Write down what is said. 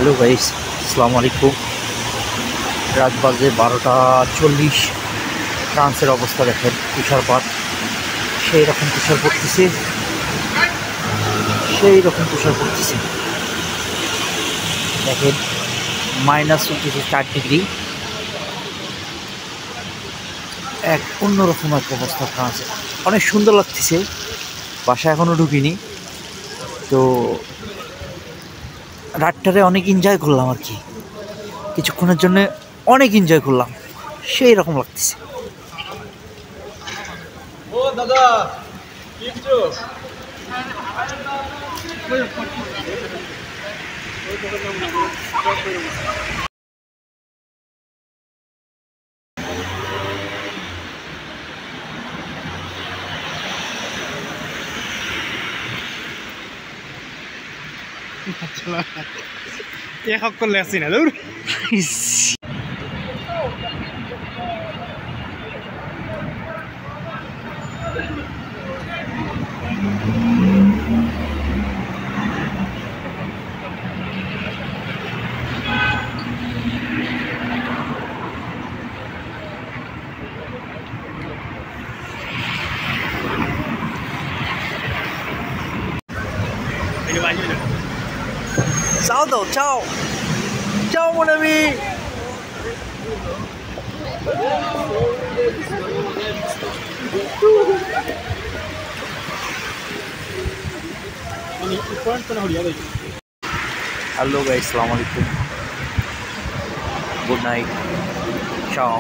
Hello guys, আসসালামু আলাইকুম। রাত বাজে 12টা 40। ফ্রান্সের অবস্থা দেখেন, তুষারপাত সেই রকম তুষার পড়তেছে, দেখেন মাইনাস চলতেছে 4 ডিগ্রি। এক অন্যরকম এক অবস্থা ফ্রান্সে, অনেক সুন্দর লাগতেছে। বাসা এখনও ঢুকিনি, তো রাতটারে অনেক এনজয় করলাম আর কি, কিছুক্ষণের জন্য অনেক এনজয় করলাম, সেই রকম লাগতেছে। ও দাদা কিচ্ছু এক করলে আসছি না দূর চাও দাও, চাও চাও মনে আমি হ্যালো গাইস, আসসালামু আলাইকুম, গুড নাইট, চাও।